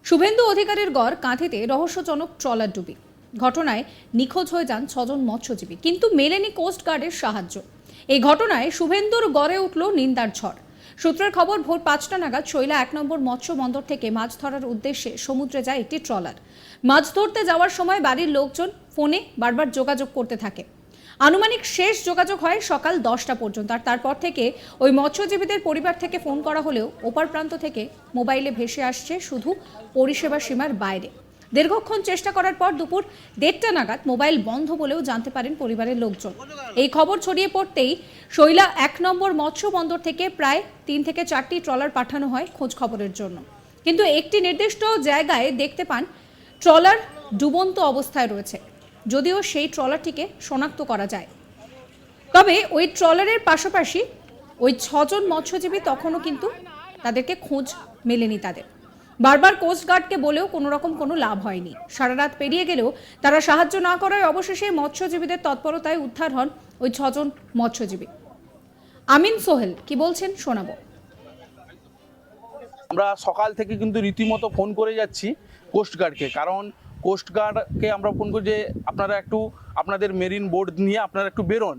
শুভেন্দু অধিকারীর গড় কাঁথিতে রহস্যজনক ট্রলার ডুবি। ঘটনায় নিখোঁজ হয়ে যান 6 জন মৎস্যজীবী, কিন্তু মেলেনি কোস্টগার্ডের সাহায্য। এই ঘটনায় শুভেন্দুর গড়ে উঠল নিন্দার ঝড়। সূত্রের খবর, ভোর 5টা নাগাদ শৈলা 1 নম্বর মৎস্য বন্দর থেকে মাছ ধরার উদ্দেশ্যে সমুদ্রে যায় একটি ট্রলার। মাছ ধরতে যাওয়ার সময় বাড়ির লোকজন ফোনে বারবার যোগাযোগ করতে থাকে। আনুমানিক শেষ যোগাযোগ হয় সকাল 10টা পর্যন্ত, আর তারপর থেকে ওই মৎস্যজীবীদের পরিবার থেকে ফোন করা হলেও ওপার প্রান্ত থেকে মোবাইলে ভেসে আসছে শুধু পরিষেবা সীমার বাইরে। দীর্ঘক্ষণ চেষ্টা করার পর দুপুর 1টা নাগাদ মোবাইল বন্ধ বলেও জানতে পারেন পরিবারের লোকজন। এই খবর ছড়িয়ে পড়তেই শৈলা 1 নম্বর মৎস্য বন্দর থেকে প্রায় 3 থেকে 4টি ট্রলার পাঠানো হয় খোঁজ খবরের জন্য, কিন্তু একটি নির্দিষ্ট জায়গায় দেখতে পান ট্রলার ডুবন্ত অবস্থায় রয়েছে। যদিও সেই ট্রলারটিকে শনাক্ত করা যায়, তবে ওই ট্রলারের পাশাপাশি ওই 6 জন মৎস্যজীবী তখনও কিন্তু তাদেরকে খোঁজ মেলেনি তাদের। বারবার কোস্টগার্ডকে বলেও কোনো লাভ হয়নি। সারা রাত পেরিয়ে গেলেও তারা সাহায্য না করায় অবশেষে মৎস্যজীবীদের তৎপরতায় উদ্ধার হন ওই 6 জন মৎস্যজীবী। আমিন সোহেল কি বলছেন শোনাবো। আমরা সকাল থেকে কিন্তু রীতিমতো ফোন করে যাচ্ছি কোস্টগার্ডকে, কারণ কোস্টগার্ডকে আমরা ফোন করি যে আপনারা একটু আপনাদের মেরিন বোর্ড নিয়ে আপনারা একটু বেরোন,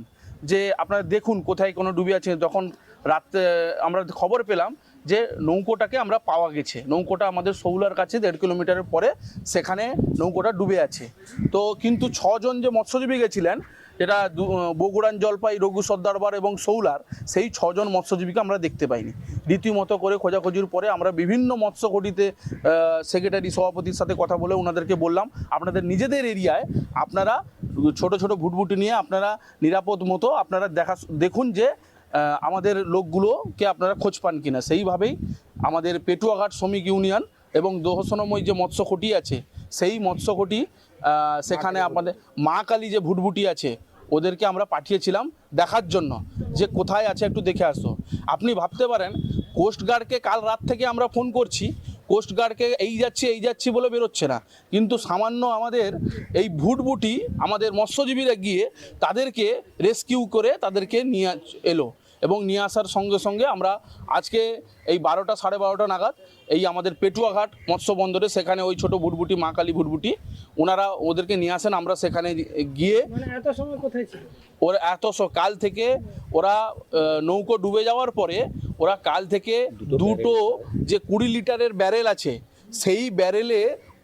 যে আপনারা দেখুন কোথায় কোনো ডুবে আছে। যখন রাতে আমরা খবর পেলাম যে নৌকোটাকে আমরা পাওয়া গেছে, নৌকোটা আমাদের শৌলার কাছে 1.5 কিলোমিটারের পরে সেখানে নৌকোটা ডুবে আছে। তো কিন্তু 6 জন যে মৎস্যজীবী গেছিলেন, যেটা বগুড়ান, জলপাই, রঘু সর্দারবার এবং শৌলার, সেই 6 জন মৎস্যজীবীকে আমরা দেখতে পাইনি। রীতিমতো করে খোঁজাখুঁজির পরে আমরা বিভিন্ন মৎস্যঘটিতে সেক্রেটারি সভাপতির সাথে কথা বলে ওনাদেরকে বললাম, আপনাদের নিজেদের এরিয়ায় আপনারা ছোট ছোট ভুটভুটি নিয়ে আপনারা নিরাপদ মতো আপনারা দেখুন যে আমাদের লোকগুলোকে আপনারা খোঁজ পান কিনা। সেইভাবেই আমাদের পেটুয়াঘাট শ্রমিক ইউনিয়ন এবং দোহসনময় যে মৎস্যঘটি আছে, সেই মৎস্যঘটি সেখানে আমাদের মা কালী যে ভুটভুটি আছে ওদেরকে আমরা পাঠিয়েছিলাম দেখার জন্য যে কোথায় আছে, একটু দেখে আসো। আপনি ভাবতে পারেন কোস্টগার্ডকে কাল রাত থেকে আমরা ফোন করছি, কোস্টগার্ডকে এই যাচ্ছি বলে বেরোচ্ছে না, কিন্তু সামান্য আমাদের এই ভুটভুটি আমাদের মৎস্যজীবীরা গিয়ে তাদেরকে রেস্কিউ করে তাদেরকে নিয়ে এলো, এবং নিয়ে আসার সঙ্গে সঙ্গে আমরা আজকে এই 12টা সাড়ে 12টা নাগাদ এই আমাদের পেটুয়াঘাট মৎস্য বন্দরে সেখানে ওই ছোটো ভুটভুটি মা কালী ভুটভুটি ওনারা ওদেরকে নিয়ে আসেন। আমরা সেখানে গিয়ে এত সময় কোথায় ছিল ওরা কাল থেকে ওরা নৌকো ডুবে যাওয়ার পরে ওরা কাল থেকে দুটো যে 20 লিটারের ব্যারেল আছে, সেই ব্যারেলে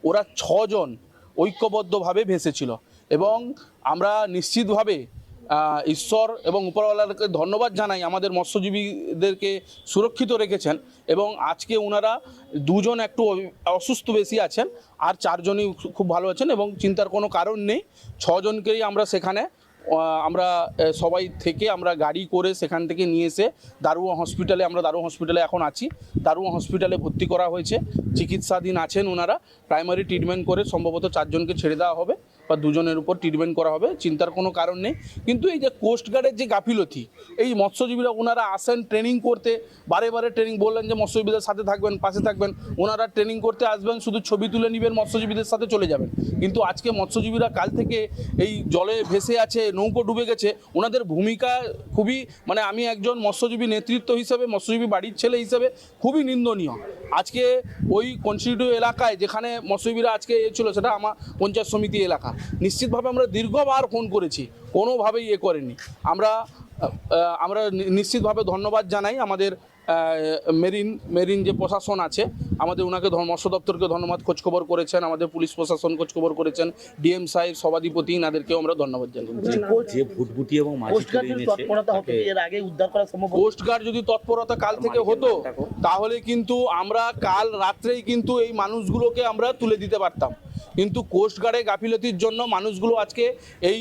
ওরা 6 জন ঐক্যবদ্ধভাবে ভেসেছিল। এবং আমরা নিশ্চিতভাবে ঈশ্বর এবং উপরওয়ালাকে ধন্যবাদ জানাই, আমাদের মৎস্যজীবীদেরকে সুরক্ষিত রেখেছেন। এবং আজকে ওনারা 2 জন একটু অসুস্থ বেশি আছেন, আর 4 জনই খুব ভালো আছেন এবং চিন্তার কোনো কারণ নেই। 6 জনকেই আমরা সেখানে আমরা সবাই থেকে আমরা গাড়ি করে সেখান থেকে নিয়ে এসে দারুয়া হসপিটালে এখন আছি। দারুয়া হসপিটালে ভর্তি করা হয়েছে, চিকিৎসাধীন আছেন ওনারা। প্রাইমারি ট্রিটমেন্ট করে সম্ভবত 4 জনকে ছেড়ে দেওয়া হবে বা 2 জনের উপর ট্রিটমেন্ট করা হবে, চিন্তার কোনো কারণ নেই। কিন্তু এই যে কোস্টগার্ডের যে গাফিলতি, এই মৎস্যজীবীরা ওনারা আসেন ট্রেনিং করতে, বারে ট্রেনিং বললেন যে মৎস্যজীবীদের সাথে থাকবেন, পাশে থাকবেন, ওনারা ট্রেনিং করতে আসবেন, শুধু ছবি তুলে নেবেন, মৎস্যজীবীদের সাথে চলে যাবেন। কিন্তু আজকে মৎস্যজীবীরা কাল থেকে এই জলে ভেসে আছে, নৌকো ডুবে গেছে, ওনাদের ভূমিকা খুবই, মানে আমি একজন মৎস্যজীবী নেতৃত্ব হিসেবে, মৎস্যজীবী বাড়ির ছেলে হিসেবে খুবই নিন্দনীয়। আজকে ওই কনস্টিটিউটিভ এলাকায় যেখানে মৎস্যজীবীরা আজকে ছিল, সেটা আমার পঞ্চায়েত সমিতি এলাকা। নিশ্চিতভাবে আমরা দীর্ঘবার ফোন করেছি, কোনোভাবেই করেনি। আমরা নিশ্চিতভাবে ধন্যবাদ জানাই আমাদের মেরিন যে প্রশাসন আছে আমাদের, ওনাকে মৎস্য দপ্তরকে ধন্যবাদ, খোঁজখবর করেছেন, আমাদের পুলিশ প্রশাসন খোঁজখবর করেছেন, ডিএম সাহেব, সভাধিপতি, এনাদেরকেও আমরা ধন্যবাদ জানাই। কোস্টগার্ড যদি তৎপরতা কাল থেকে হতো, তাহলে কিন্তু আমরা কাল রাত্রেই কিন্তু এই মানুষগুলোকে আমরা তুলে দিতে পারতাম। কিন্তু কোস্টগার্ডের গাফিলতির জন্য মানুষগুলো আজকে এই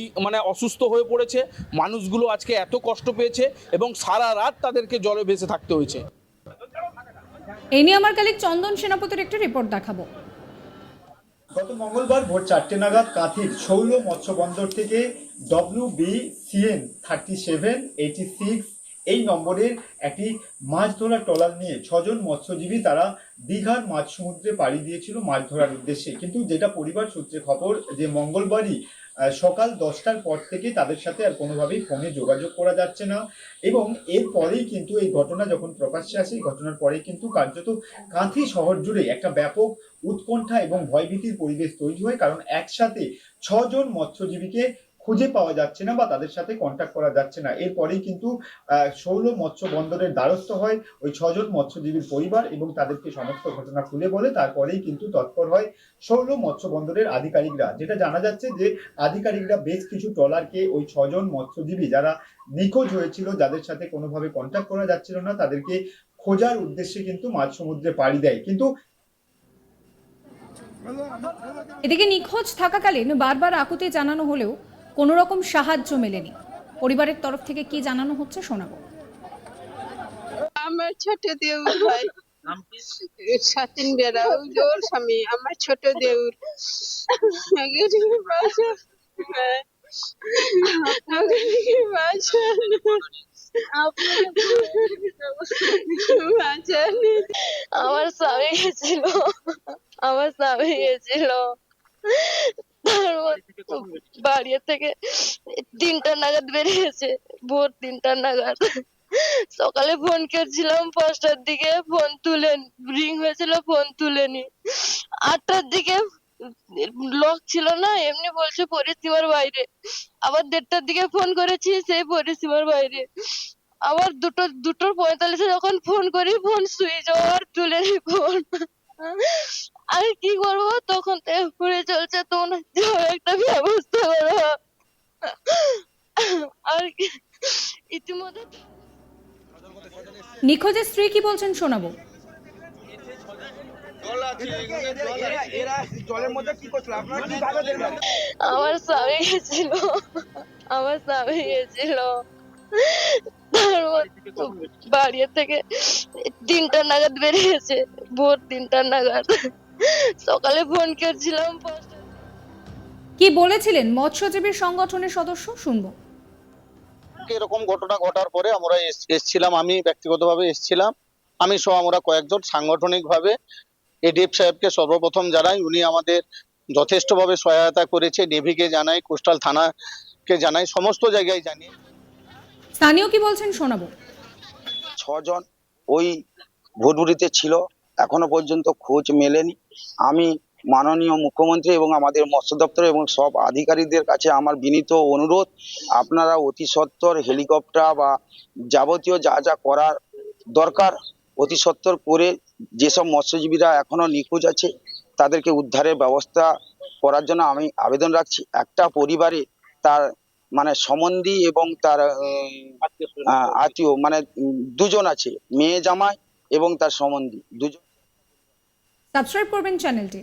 অসুস্থ হয়ে পড়েছে, মানুষগুলো আজকে এত কষ্ট পেয়েছে এবং সারা রাত তাদেরকে জলে ভেসে থাকতে হয়েছে। এই নিয়ে আমার কালিক চন্দন সেনাপতির একটা রিপোর্ট দেখাবো। গত মঙ্গলবার ভোর 4টে নাগাদ কাঁথির শৌল মৎস্য বন্দর থেকে WBCN 3786 এই নম্বরের একটি মাছ ধরা ট্রলার নিয়ে 6 জন মৎস্যজীবী তারা দীঘার মাঝ সমুদ্রে পাড়ি দিয়েছিল মাছ ধরার উদ্দেশ্যে। কিন্তু যেটা পরিবার সূত্রে খবর, যে মঙ্গলবারই সকাল 10টার পর থেকে তাদের সাথে আর কোনোভাবেই ফোনে যোগাযোগ করা যাচ্ছে না। এবং এরপরেই কিন্তু এই ঘটনা যখন প্রকাশ্যে আসে, এই ঘটনার পরেই কিন্তু কার্যত কাঁথি শহর জুড়ে একটা ব্যাপক উৎকণ্ঠা এবং ভয়ভীতির পরিবেশ তৈরি হয়। কারণ একসাথে 6জন মৎস্যজীবীকে খুঁজে পাওয়া যাচ্ছে না বা তাদের সাথে কন্ট্যাক্ট করা যাচ্ছে না। এরপরেই কিন্তু শৌল মৎস্য বন্দরের দ্বারস্থ হয় ওই 6জন মৎস্যজীবীর পরিবার এবং তাদেরকে সমস্ত ঘটনা খুলে বলে। তারপরেই কিন্তু তৎপর হয় শৌল মৎস্য বন্দরের আধিকারিকরা। যেটা জানা যাচ্ছে যে আধিকারিকরা বেশ কিছু ট্রলারকে ওই 6জন মৎস্যজীবী যারা নিখোঁজ হয়েছিল, যাদের সাথে কোনোভাবে কন্ট্যাক্ট করা যাচ্ছিল না, তাদেরকে খোঁজার উদ্দেশ্যে কিন্তু মাঝ সমুদ্রে পাড়ি দেয়। কিন্তু এদিকে নিখোঁজ থাকাকালীন বারবার আকুতি জানানো হলেও কোনো রকম সাহায্য মেলেনি। পরিবারের তরফ থেকে কি জানানো হচ্ছে শোনাবো। আমার ছোট দেউর ভাই সচিন বেরা, ওর স্বামী আমার ছোট দেউর। আমার স্বামী গেছিল, আমার স্বামী গেছিল বাড়ি থেকে 3টা নাগাদ বেরিয়েছে, ভোর 3টা নাগাদ। সকালে ফোন করছিলাম 5টার দিকে, ফোন তুলে রিং হয়েছিল, ফোন তুলেনি। 8টার দিকে লক ছিল না, এমনি বলছে পরিসীমার বাইরে। আবার 1:30টার দিকে ফোন করেছি, সেই পরিসীমার বাইরে। আবার 2:45-এ যখন ফোন করি, ফোন সুইচ অফ, তুলেনি ফোন। আর কি করবো, তখন থেকে ঘুরে চলছে, তোমরা একটা ব্যবস্থা করো। আর কি ইতিমধ্যে নিখোঁজের স্ত্রী কি বলছেন শোনাবো। আমার স্বামী গেছিল, আমার স্বামী গেছিল বাড়ি থেকে 3টা নাগাদ বেরিয়েছে, ভোর 3টা নাগাদ। সকালে ফোন করছিলাম 5টা। কি বলেছিলেন মৎস্যজীবী সংগঠনের সদস্য শুনবো। এরকম ঘটনা ঘটার পরে আমরা এসছিলাম, আমি ব্যক্তিগতভাবে এসছিলাম, আমি সহ আমরা কয়েকজন সাংগঠনিকভাবে এডিএফ সাহেবকে সর্বপ্রথম জানাই। উনি আমাদের যথেষ্টভাবে সহায়তা করেছে, নেভিকে জানাই, কোস্টাল থানাকে জানাই, সমস্ত জায়গায় জানি। স্থানীয় কি বলছেন শোনাবো। 6জন ওই ভুটভুটিতে ছিল, এখনো পর্যন্ত খোঁজ মেলেনি। আমি মাননীয় মুখ্যমন্ত্রী এবং আমাদের মৎস্য দপ্তর এবং সব আধিকারিকদের কাছে আমার বিনীত অনুরোধ, আপনারা অতি সত্বর হেলিকপ্টার বা যাবতীয় যা যা করার দরকার অতি সত্বর করে যেসব মৎস্যজীবীরা এখনো নিখোঁজ আছে তাদেরকে উদ্ধারের ব্যবস্থা করার জন্য আমি আবেদন রাখছি। একটা পরিবারে তার মানে সম্বন্ধী এবং তার আত্মীয় মানে 2জন আছে, মেয়ে জামাই এবং তার সম্বন্ধী 2জন। সাবস্ক্রাইব করবেন চ্যানেলটি।